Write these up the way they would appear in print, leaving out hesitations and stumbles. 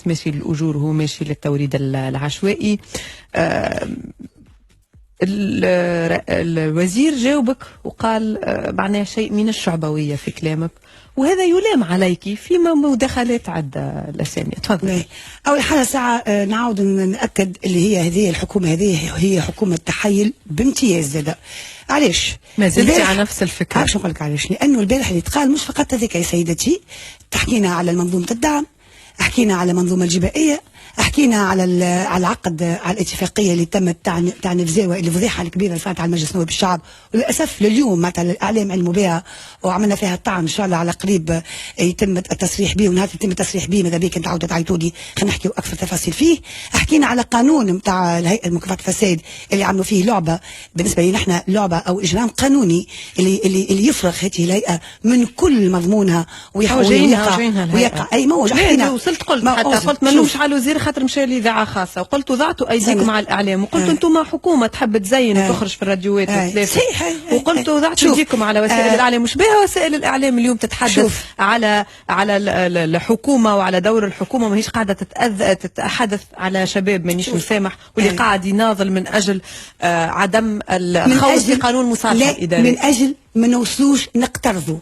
ماشي للأجور وهو ماشي للتوريد العشوائي. الوزير جاوبك وقال معناه شيء من الشعبوية في كلامك، وهذا يلام عليك في مداخلات عدة الأسامي. تفضل. أول حاجة ساعة نعاود نأكد اللي هي هذه الحكومة هذه هي حكومة تحيل بامتياز زادة. علاش؟ ما زلتي على نفس الفكرة. عارف نقول لك علاش؟ لأنه البارح اللي تقال مش فقط هذيك يا سيدتي، تحكينا على منظومة الدعم، حكينا على منظومة الجبائية، حكينا على العقد، على الاتفاقيه اللي تمت تاع نفزاوه، الفضيحه الكبيره اللي صارت على المجلس نواب الشعب، وللاسف لليوم معناتها الاعلام علموا بها وعملنا فيها الطعن. ان شاء الله على قريب يتم التصريح به، ونهار يتم التصريح به ماذا بيك انت عاودت تعيطوا لي خلينا نحكيو اكثر تفاصيل فيه. حكينا على قانون نتاع الهيئه المكافحه الفساد اللي عملوا فيه لعبه، بالنسبه لنا احنا لعبه او اجرام قانوني اللي يفرغ هذه الهيئه من كل مضمونها ويقع اي موج. وصلت قلت حتى قلت ما نلومش على الوزير خاطر مشى لاذاعه خاصه، وقلت وضعتوا ايديكم على الاعلام، وقلت انتم حكومه تحب تزين وتخرج في الراديوات وثلاثه، وقلت وضعتوا ايديكم على وسائل الاعلام. مش بها وسائل الاعلام اليوم تتحدث على الحكومه وعلى دور الحكومه، ماهيش قاعده تتحدث على شباب مانيش مسامح واللي قاعد يناضل من اجل عدم الخوض في قانون المصالحه الاداريه، من اجل ما نوصلوش نقترضوا،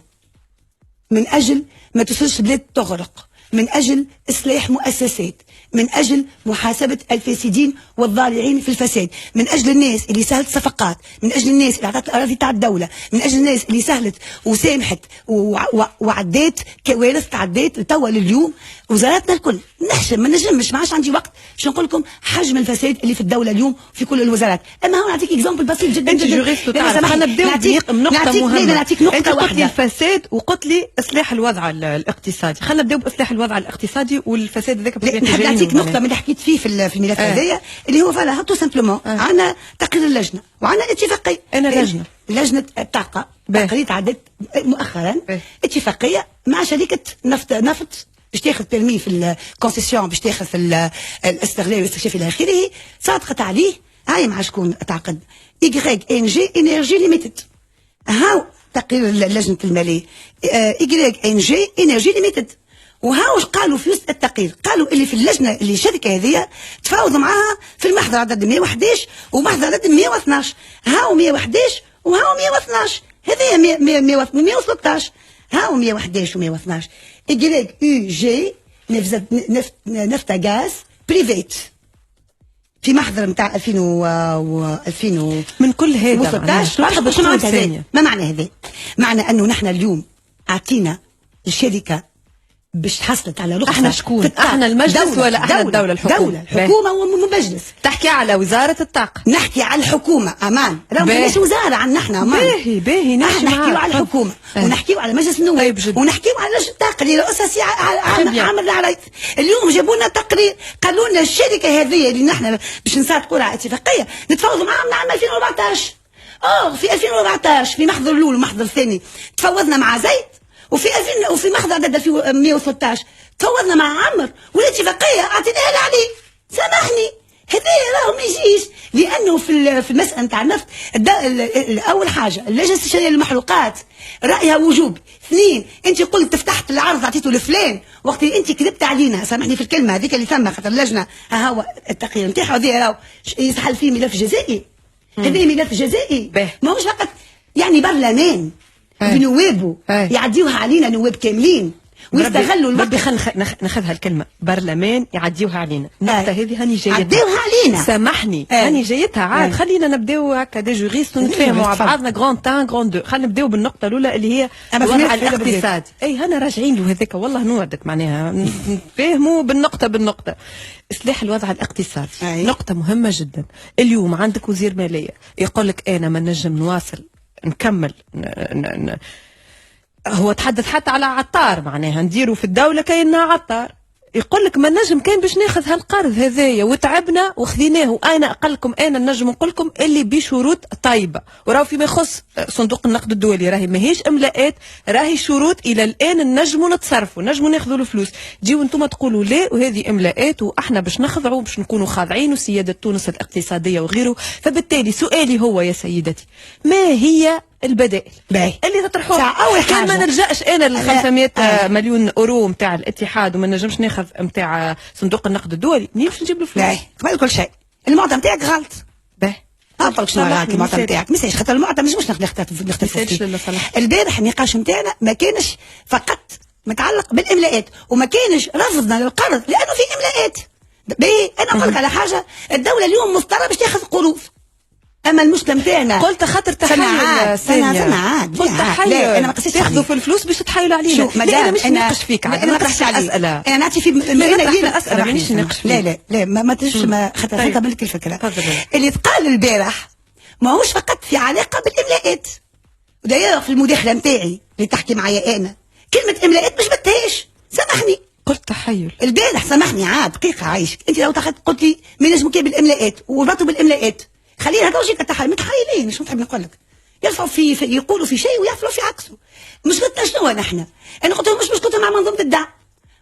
من اجل ما توصلش بلاد تغرق، من اجل اصلاح مؤسسات، من اجل محاسبه الفاسدين والضالعين في الفساد، من اجل الناس اللي سهلت صفقات، من اجل الناس اللي اعطت الاراضي تاع الدوله، من اجل الناس اللي سهلت وسامحت وعديت كوارث تعديت توا لليوم. وزاراتنا الكل نحشم ما نجمش، ما عادش عندي وقت باش نقول لكم حجم الفساد اللي في الدوله اليوم في كل الوزارات. اما هو نعطيك اكزامبل بسيط جدا. انت جوريست تعرف، خلينا نبداو بنقطه مهمه. نعطيك نقطه انت قلت واحده، لي الفساد وقلت لي اصلاح الوضع الاقتصادي. خلينا نبداو باصلاح الوضع الاقتصادي والفساد هذاك. نحب نعطيك نقطه من اللي حكيت فيه في الملف هذايا اللي هو فعلا تو سامبلومون. عندنا تقرير اللجنه وعندنا اتفاقيه. انا لجنه الطاقه تقرير عدت مؤخرا اتفاقيه مع شركه نفط باش تاخذ بيرمي في الكونسيسيون، باش تاخذ في الاستغلال والاستكشاف الى اخره. صادقت عليه هاي مع شكون تعقد؟ YNG انرجي ليميتد. هاو تقرير لجنه الماليه YNG انرجي ليميتد. وها واش قالوا في وسط التقرير؟ قالوا اللي في اللجنه اللي الشركه هذه تفاوضوا معاها في المحضر عدد 111 ومحضر عدد 112. هاو 111 وهاو 112، هذه 113. هاو 111 و 112. YUG نفط غاز بريفيت في محضر نتاع 2000 من كل هذا 2016. ما معنى هذا؟ معنى انه نحن اليوم اعطينا الشركه باش حصلت على رخصه. احنا شكون؟ احنا المجلس ولا احنا الدوله؟ الحكومه. حكومه ومجلس. تحكي على وزاره الطاقه. نحكي على الحكومه امان، راه مش وزاره عندنا احنا امان. باهي نحكيو على الحكومه ونحكيو على مجلس النواب ونحكيو على لجنه الطاقه اللي رئيسها عامر العرايث. اليوم جابوا لنا تقرير قالوا لنا الشركه هذه اللي نحن باش نصادقوا على اتفاقيه نتفاوضوا معاهم من عام 2014. في 2014 في محضر الاول ومحضر الثاني تفاوضنا مع زيد، وفي محضر عدد 113 تفاوضنا مع عمر، والاتفاقيه اعطيناها عليه. سامحني هذا راهو ما يجيش، لانه في المساله نتاع النفط اول حاجه اللجنه الاستشاريه للمحروقات رايها وجوب. اثنين، انت قلت فتحت العرض عطيته لفلان وقت اللي انت كذبت علينا، سامحني في الكلمه هذيك اللي ثم خاطر اللجنه هو التقرير نتاعها هذا راهو يسحل فيه ملف جزائي. هذا ملف جزائي ماهوش فقط يعني برلمان بنوابه يعديوها علينا نواب كاملين ويستغلوا الوقت. ناخذها الكلمه برلمان يعديوها علينا. النقطه هذه هاني جايتها عديوها علينا، سامحني هاني جايتها عاد. خلينا نبداو هكا دي جوريست ونتفاهموا مع بعضنا جراند تان جراند دو. خلينا نبداو بالنقطه الاولى اللي هي الوضع الاقتصادي. اي هنا راجعين له هذاك والله نوعدك معناها نتفاهموا بالنقطه. اصلاح الوضع الاقتصادي نقطه مهمه جدا. اليوم عندك وزير ماليه يقول لك انا ما نجم نواصل نكمل هو تحدث حتى على عطار معناها نديروا في الدولة كأنها عطار. يقول لك ما نجم كان باش ناخذ هالقرض هذايا وتعبنا وخذيناه. وانا اقلكم انا نجم نقول لكم اللي بشروط طيبه، وراهو فيما يخص صندوق النقد الدولي راهي ماهيش املاءات، راهي شروط الى الان نجموا نتصرفوا نجموا ناخذوا الفلوس. تجيو انتم تقولوا لا وهذه املاءات واحنا باش نخضعوا باش نكونوا خاضعين وسياده تونس الاقتصاديه وغيره. فبالتالي سؤالي هو يا سيدتي ما هي البدائل اللي تطرحوها. اول حاجه كان ما نلجاش انا ل 500 مليون اورو نتاع الاتحاد وما نجمش ناخذ نتاع صندوق النقد الدولي، منين باش نجيب له فلوس؟ قبل كل شيء المعطى نتاعك غلط. ما نقولك شنو غلط المعطى نتاعك، ماهيش خاطر المعطى ما نجموش نختلفوا فيه. البارح النقاش نتاعنا ما كانش فقط متعلق بالاملاءات، وما كانش رفضنا للقرض لانه في املاءات. انا نقول لك على حاجه، الدوله اليوم مضطره باش تاخذ قروض، اما المشكله نتاعنا قلت خاطر تحايل سنة قلت تحايل. انا ما قصيتش تاخذوا في الفلوس باش تحايلوا علينا. مادام مش نناقش فيك، انا ما نطرحش الاسئله، انا نعطي في اسئله مانيش نناقش فيك. لا ما تجيش خاطر بالك الفكره اللي تقال البارح ماهوش فقط في علاقه بالاملاءات. ودايما في المداخله نتاعي اللي تحكي معايا انا كلمه املاءات مش بتهاش، سامحني قلت تحيل البارح، سامحني عاد دقيقه عايشك انت لو قلت لي ما نجموا كي بالاملاءات وربطوا بالاملاءات، خلينا هذا وجهك التحايل، متحايلين شنو نحب نقول لك؟ يرفعوا في يقولوا في شيء ويعملوا في عكسه. مشكلتنا شنو نحن؟ انا قلت لهم مش مشكلتنا مع منظومه الدعم،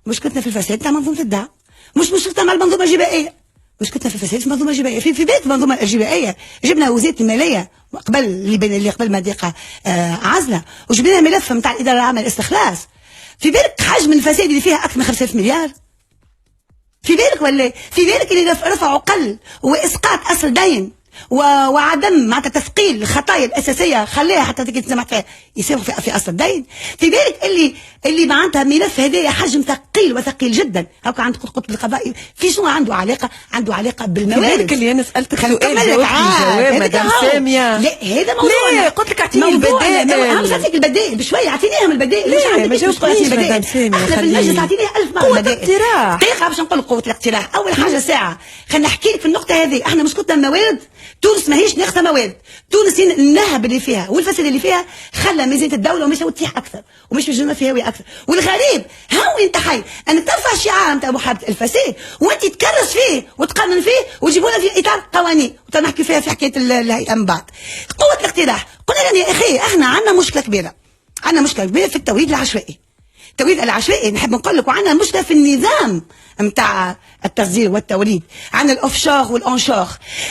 مشكلتنا في الفساد تاع منظومه الدعم، مش مشكلتنا مع المنظومه الجبائيه، مشكلتنا في الفساد في المنظومه الجبائيه. في بدايه المنظومه الجبائيه جبنا وزيره الماليه قبل اللي قبل ما ضيق عزله، وجبنا ملف نتاع الاداره العامه للاستخلاص. في بالك حجم الفساد اللي فيها اكثر من 5000 مليار؟ في بالك ولا في بالك اللي رفعوا قل واسقاط اصل دين وعدم معناتها تثقيل الخطايا الاساسيه خليها حتى كي تسمع فيها يساووا في اصل الدين. في بالك اللي معناتها ملف هذايا حجم ثقيل وثقيل جدا، هاكا عند قطب القضاء في شنو عنده علاقه بالموارد. في بالك اللي انا سالتك سؤال جواب مدام ساميه. لا هذا موضوع، قلت لك اعطيني البدائل. انا مش نعطيك البدائل بشويه، اعطينيهم البدائل. لا ما جاوبتنيش مدام ساميه. احنا في المجلس اعطينيها 1000 مره قوه اقتراح. دقيقه باش نقول قوه الاقتراح. اول حاجه ساعه خلينا نحكي لك في النقطه هذه. احنا مشكلتنا الموارد، تونس ماهيش ناقصه موارد، تونس النهب اللي فيها والفساد اللي فيها خلى ميزانيه الدوله ومش تطيح اكثر ومش الجنة فيها وي اكثر. والغريب هاو انت حي انك ترفع شعار نتاع محاربه الفساد وانت تكرس فيه وتقنن فيه وتجيبوا لنا في اطار قوانين وتنحكي فيها في حكايه الهيئه من بعد. قوه الاقتراح قلنا لهم يا اخي احنا عندنا مشكله كبيره، عندنا مشكله كبيره في التوريد العشوائي. التوريد العشوائي نحب نقول لك، وعندنا مشكله في النظام نتاع التصدير والتوريد، عندنا الاوفشور والانشور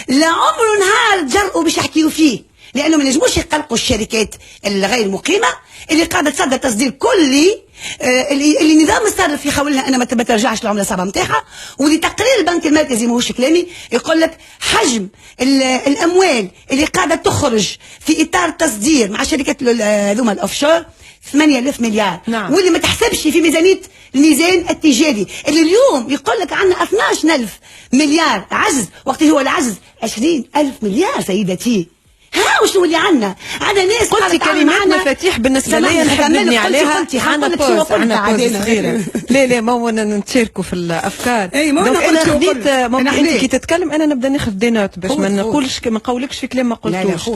لا عمره نهار جرؤوا باش يحكيوا فيه، لانه ما نجموش يقلقوا الشركات الغير مقيمه اللي قاعده تصدر تصدير كلي، اللي نظام الصرف يخول لها انا ما ترجعش العمله الصعبه نتاعها، واللي تقرير البنك المركزي ماهوش كلامي يقول لك حجم الاموال اللي قاعده تخرج في اطار التصدير مع شركات هذوما الاوفشور 8000 مليار. نعم. واللي ما تحسبش في ميزانيه الميزان التجاري اللي اليوم يقول لك عندنا 12000 مليار عجز، وقت هو العجز 20000 مليار سيدتي. ها وشنو اللي عندنا ناس قلتي كلمات مفاتيح بالنسبه لي نحب نبني عليها. عندنا بوز صغيره. لا ما هو نتشاركوا في الافكار. انا خديت ممكن انت كي تتكلم انا نبدا ناخذ دينات باش ما نقولكش في كلام ما قلتوش.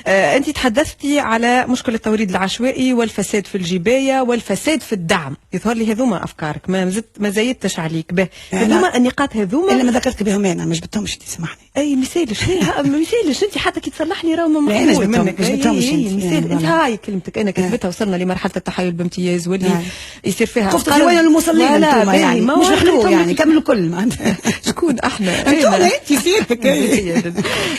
انت تحدثتي على مشكله التوريد العشوائي والفساد في الجبايه والفساد في الدعم، يظهر لي هذوما افكارك ما زيدتش عليك به. هذوما النقاط هذوما اللي ما ذكرت بهم انا ما جبتهمش تسمحني. اي مثالش انت حتى كي تصلح لي راهو لا انا منك جبتهمش انت هاي كلمتك انا كتبتها وصلنا لمرحله التحايل بامتياز واللي يصير فيها خفت في وين المصلين لا يعني مش نحن يعني كملوا الكل شكون احنا انت سيرك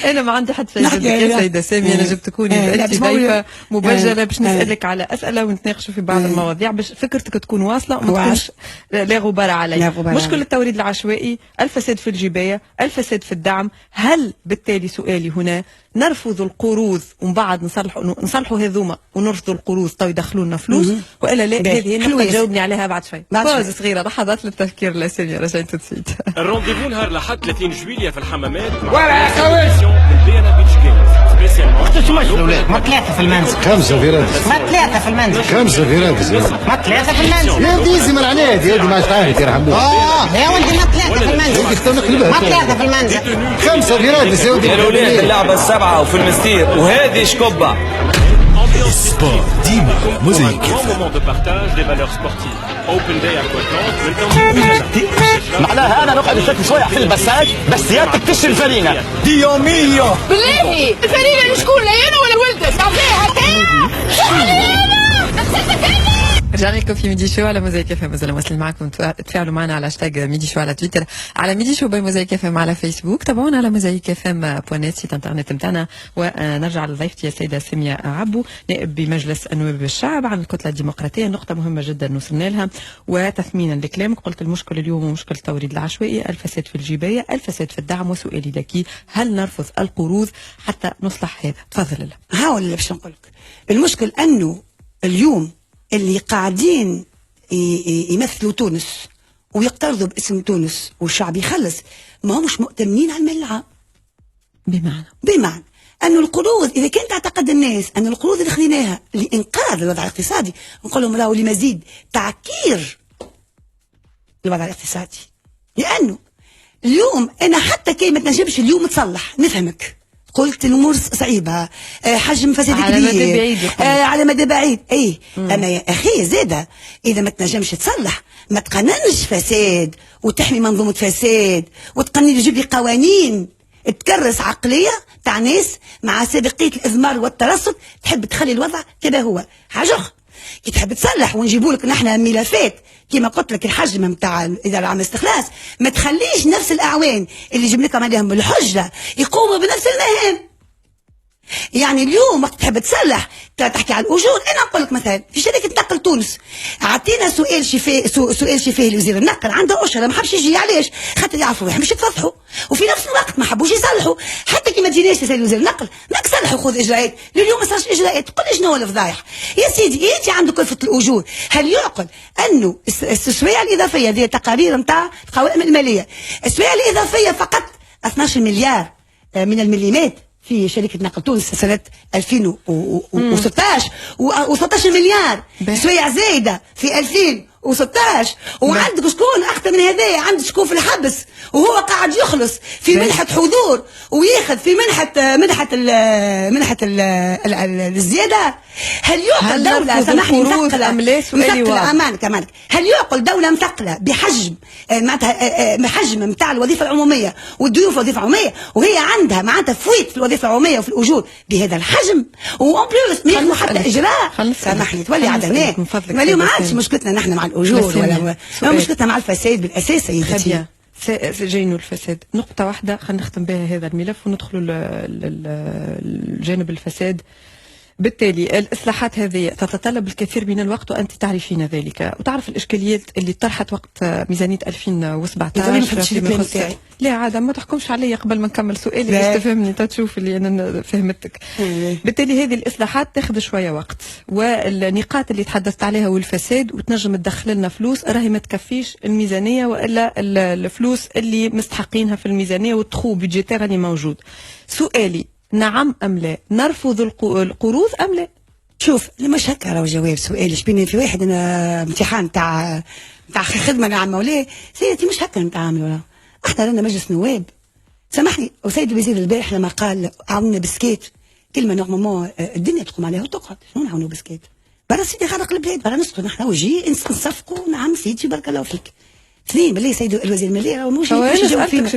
انا ما عندي حتى شيء يا سيده ساميه. انا جبتكوني انت ضيفه مبجله باش نسالك على اسئله ونتناقشوا في بعض المواضيع باش فكرتك تكون واصله وما تكونش لا غبار علي. مشكله التوريد العشوائي، الفساد في الجبايه، الفساد في الدعم. هل بالتالي سؤالي هنا نرفض القروض ومن بعد نصلحوا هذوما ونرفضوا القروض تو يدخلوا لنا فلوس ولا لا؟ هذه النقطة جاوبني عليها بعد شوي. بوز صغيرة لحظات للتفكير. لا سامية رجعت تسيت. الرونديفو نهار الأحد 30 جويلية في الحمامات ولا خويش البيانا بيتش جيمز سبيسيالمون. وقتاش الاولاد؟ ما 3 في المنزل. 5 في رادس. ما 3 في المنزل. 5 في رادس. ما 3 في المنزل. يا ودي زي ما العناد يا ودي ما عارف يرحم الله. يا ولدي ما 3 في المنزل. ما 3 في المنزل. 5 في رادس يا ودي. يا الاولاد اللعبة السبعة وفي المستير وهذه شكوبة. Sport ديما موزيك. Un moment de partage des valeurs sportives. Open Day Aquatlantique. معناها انا نقعد نشكل شويه في البساج بس سيادتك تشري الفرينه ديوميو. بالله الفرينه شكون؟ لا انا ولا ولدك؟ تعطيها هكا؟ شو علي انا؟ نقصتك انا؟ رجعنا لكم في ميدي شو على موزايك اف ام. مازال واصلين معكم، تفاعلوا معنا على هاشتاج ميدي شو على تويتر، على ميدي شو باي موزايك اف ام على فيسبوك، تابعونا على موزايك اف ام بوانيت سيت انترنت نتاعنا. ونرجع لضيفتي السيده سميه عبو، نائب بمجلس النواب الشعب عن الكتله الديمقراطيه. نقطه مهمه جدا وصلنا لها، وتثمينا لكلامك قلت المشكل اليوم هو مشكل التوريد العشوائي، الفساد في الجبايه، الفساد في الدعم. وسؤالي لك، هل نرفض القروض حتى نصلح هذا؟ تفضل. الله هاو اللي باش نقول لك، المشكل انه اليوم اللي قاعدين يمثلوا تونس ويقترضوا باسم تونس والشعب يخلص، ما همش مؤتمنين على المال العام. بمعنى انه القروض، اذا كانت تعتقد الناس ان القروض اللي خذيناها لانقاذ الوضع الاقتصادي، نقول لهم راهو لمزيد تعكير الوضع الاقتصادي. لانه اليوم انا حتى كي ما تنجمش اليوم تصلح، نفهمك، قلت الامور صعيبه، حجم فساد كبير على مدى بعيد، على مدى بعيد. اي اما يا اخي زاده اذا ما تنجمش تصلح، ما تقننش فساد وتحمي منظومه فساد وتقنن تجيب لي قوانين تكرس عقليه تاع ناس مع سابقيه الاذمار والترصد تحب تخلي الوضع كما هو. حاجه اخرى كي تحب تصلح ونجيبوا لك نحن ملفات كما قلت لك الحجم نتاع الاداره العامه للاستخلاص، ما تخليش نفس الاعوان اللي جبنا لكم عليهم بالحجه يقوموا بنفس المهام. يعني اليوم وقت تحب تصلح تحكي على الاجور، انا نقول لك مثلا في شركه نقل تونس عطينا سؤال شفاه لوزير النقل، عنده اشهر ما حبش يجي، علاش؟ خاطر يعرفوا روحهم باش يتفضحوا، وفي نفس الوقت ما حبوش يصلحوا. حتى كي ما تجيناش يا سيدي وزير النقل ماك صلحوا خذ اجراءات، لليوم ما صارش اجراءات. قل لي شنو الفضايح يا سيدي؟ انت عندك كلفه الاجور، هل يعقل انه السويه الاضافيه هذه تقارير نتاع القوائم الماليه، السويه الاضافيه فقط 12 مليار من المليمات في شركة نقل تونس سنة 2016 و16 مليار سويع زايدة في 2016. وعندك شكون أكثر من هذايا؟ عندك شكون في الحبس وهو قاعد يخلص في منحة حضور وياخذ في منحة الزيادة. هل يعقل دولة سامحني مثقلة أمان كمان، هل يعقل دولة مثقلة بحجم معناتها حجم نتاع الوظيفة العمومية والضيوف الوظيفة العمومية وهي عندها معناتها فويت في الوظيفة العمومية وفي الأجور بهذا الحجم، وأون بلوس ما ياخذوا حتى إجراء؟ سامحني تولي عدناء. اليوم ما عادش مشكلتنا نحن مع الأجور ولا مشكلتنا مع الفساد بالأساس سيدتي. جينو الفساد، نقطة واحدة خلينا نختم بها هذا الملف وندخلوا لجانب الفساد. بالتالي الإصلاحات هذه تتطلب الكثير من الوقت وأنت تعرفين ذلك، وتعرف الإشكاليات اللي طرحت وقت ميزانية 2017. لا عادة ما تحكمش علي قبل ما نكمل سؤالي باش تفهمني، تشوف اللي أنا فهمتك. بالتالي هذه الإصلاحات تاخذ شوية وقت، والنقاط اللي تحدثت عليها والفساد وتنجم تدخل لنا فلوس راهي ما تكفيش الميزانية وإلا الفلوس اللي مستحقينها في الميزانية والتخو بيدجيتير اللي موجود. سؤالي نعم أم لا؟ نرفض القروض أم لا؟ شوف مش هكا راهو جواب سؤالي شبيني في واحد أنا امتحان تاع خدمة نعم ولا سيدتي، مش هكا نتعاملوا. احنا رانا مجلس نواب، سامحني وسيد الوزير البارح لما قال عاوننا بسكيت، كلمة نورمالمون الدنيا تقوم عليها وتقعد، شنو نعاونوا بسكيت؟ برا سيدي خلق البلاد، برا نسكتوا نحن وجي نصفقوا. نعم سيدي بارك الله فيك. اثنين بالله سيد الوزير المالي راهو مش يجاوب فينا،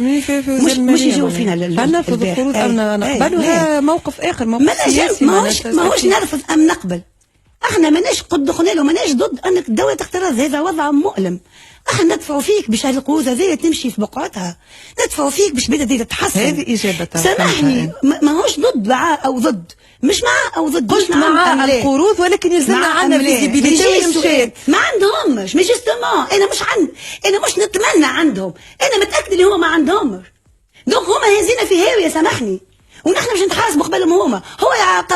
مش يجاوب فينا. هل نرفض القروض ام نقبلها؟ موقف اخر، موقف سياسي. ماهوش نرفض ام نقبل. احنا ماناش قد دخلنا له، ماناش ضد انك الدوله تقترض، هذا وضع مؤلم. احنا ندفعوا فيك باش هذه القروض هذه تمشي في بقعتها، ندفعوا فيك باش بدها تتحسن. هذه اجابه سامحني، ماهوش ضد معاه او ضد، مش معاه او ضد، قلت مع القروض ولكن يلزمنا عندنا فيزيبيليتي. ما عندهمش، مش جوستومون انا مش نتمنى عندهم، انا متاكد اللي هما ما عندهمش. دونك هما هازينا في هاويه سامحني، ونحن باش نتحاسبوا قبلهم. هما هو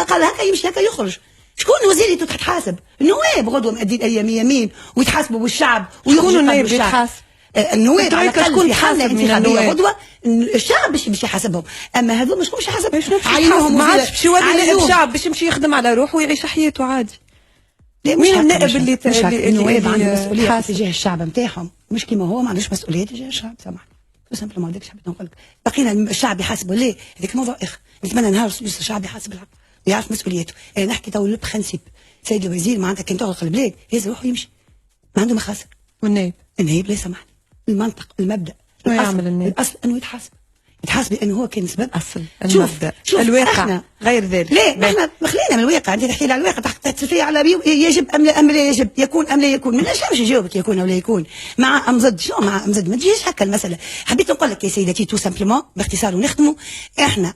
قال هكا يمشي هكا يخرج. شكون وزير تتحاسب؟ النواب غدوه مأدين ايام يمين ويتحاسبوا بالشعب ويخرجوا النواب يتحاسب. النواب على الاقل في حمله انتخابيه غدوه الشعب باش يحاسبهم، اما هذو مش يحاسبهم. عينوهم ما عادش باش يولي نائب شعب باش يمشي يخدم على روحه ويعيش حياته عادي. مين النائب اللي النواب عنده مسؤوليه تجاه الشعب نتاعهم، مش كيما هو ما عندوش مسؤوليه تجاه الشعب. سامحني سامبل ما عندكش حبيت نقول لك بقينا الشعب يحاسبه ليه؟ هذاك موضوع اخر. نتمنى نهار الشعب يحاسب العبد ويعرف مسؤوليته. انا نحكي تو البرانسيب، سيد الوزير معناتها كان تغلق البلاد يهز روحه ويمشي، ما عنده مخاسر. والنائب لا سامحني، المنطق المبدا شنو يعمل النائب؟ الاصل انه يتحاسب، تحس بانه هو كان سبب اصل المبدا الواقع غير ذلك. لا احنا خلينا من الواقع، انت تحكي لي على الواقع تحكي على يجب ام لا يجب، يكون ام لا يكون. ما نجمش نجاوبك يكون او لا يكون، مع ام ضد. شنو مع ام ضد؟ ما تجيش هكا المساله. حبيت نقول لك يا سيدتي تو سامبلومون باختصار ونختموا، احنا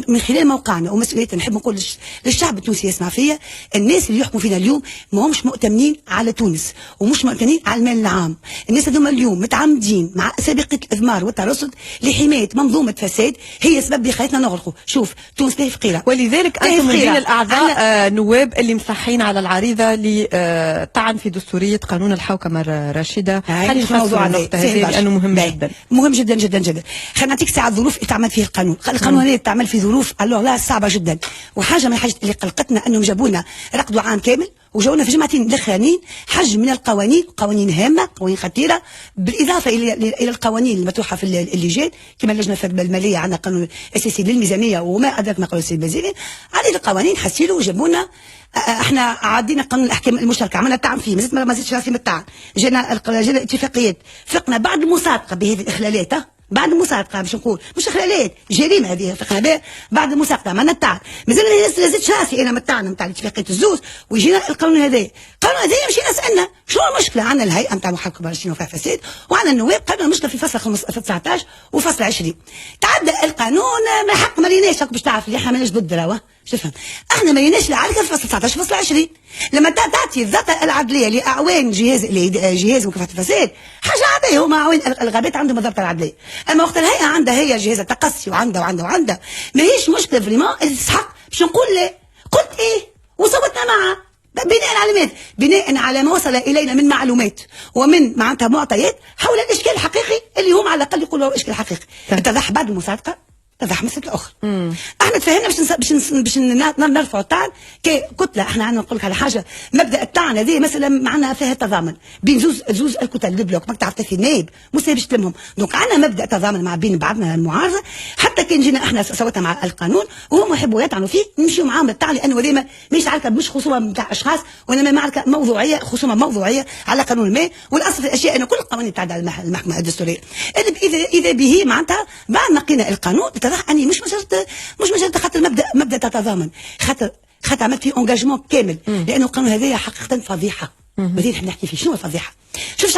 من خلال موقعنا ومسؤوليتنا نحب نقول للشعب التونسي يسمع فيا، الناس اللي يحكموا فينا اليوم ما همش مؤتمنين على تونس ومش مؤتمنين على المال العام. الناس هذوما اليوم متعمدين مع سابقه الاذمار والترصد لحمايه منظومه فساد هي سبب اللي خلتنا نغرقوا. شوف تونس لا فقيره، ولذلك انتم من بين الاعضاء نواب اللي مصحين على العريضه لطعن في دستوريه قانون الحوكمه الراشده. خلينا نفصلوا النقطه هذه لانه مهم جدا، مهم جدا جدا جدا. خلينا نعطيك ساعه الظروف اللي تعمل فيه القانون. القانون هذا تعمل في ظروف الوغ لا صعبه جدا، وحاجه من الحاجات اللي قلقتنا انهم جابوا لنا رقدوا عام كامل وجاونا في جمعتين الاخرانيين حجم من القوانين، قوانين هامه، قوانين خطيره، بالاضافه الى القوانين المطروحه في اللجان كما اللجنه الماليه. عندنا قانون اساسي للميزانيه وما ادراك ما قال السيد الوزير. هذه القوانين حسيلوا وجابوا لنا. احنا عدينا قانون الاحكام المشتركه، عملنا الطعن فيه، ما زدتش راسي من الطعن. جانا اتفاقيات، فقنا بعد المصادقه بهذه الاخلالات، بعد المصادقه باش نقول مش اخلالات، جريمه هذه فقنا بها بعد المصادقه. عملنا الطعن، مازال ما زدتش راسي انا من الطعن نتاع الاتفاقيات الزوز، ويجينا القانون هذا. القانون هذا مشينا سالنا شنو المشكله. عندنا الهيئه نتاع محاكمه الرشيد وفيها فساد، وعندنا النواب قالوا المشكله في فصل 19 وفصل 20. تعدى القانون ما حق ما ريناش باش تعرف اللي احنا ماناش ضد راهو. تفهم احنا ما ريناش على فصل 19 فصل 20. لما تعطي الذات العدليه لاعوان جهاز مكافحه الفساد حاجه عاديه، هما اعوان الغابات عندهم الضبط العدليه. اما وقت الهيئه عندها هي جهاز التقصي وعندها ماهيش مشكله فريمون تستحق باش نقول لا. قلت ايه وصوتنا معها بناء على ماذا؟ بناء على ما وصل الينا من معلومات ومن معناتها معطيات حول الاشكال الحقيقي اللي هم على الاقل يقولوا الاشكال الحقيقي. اتضح بعد المصادقه اتضح مسألة الاخرى. احنا تفاهمنا باش نرفعوا الطعن ككتله. احنا عندنا نقول لك على حاجه، مبدا الطعن هذه مثلا معناها فيها تضامن بين زوز الكتل البلوك، ماك تعرف في النائب مش باش تلمهم. دونك عندنا مبدا تضامن مع بين بعضنا المعارضه، حتى كان جينا احنا صوتنا مع القانون وهم يحبوا يطعنوا فيه نمشيو معاهم بالطعن، لانه هذه مش عركه، مش خصومه نتاع اشخاص وانما معركه موضوعيه، خصومه موضوعيه على قانون ما. والاصل في الاشياء ان كل القوانين تعدى على المحكمه الدستوريه. اذا به معناتها بعد ما قينا القانون اتضح اني مش مسألة خاطر مبدا تتضامن، خاطر عملت فيه انجاجمون كامل، لانه القانون هذايا حقيقه فضيحه. بدينا نحكي فيه شنو الفضيحه. شوف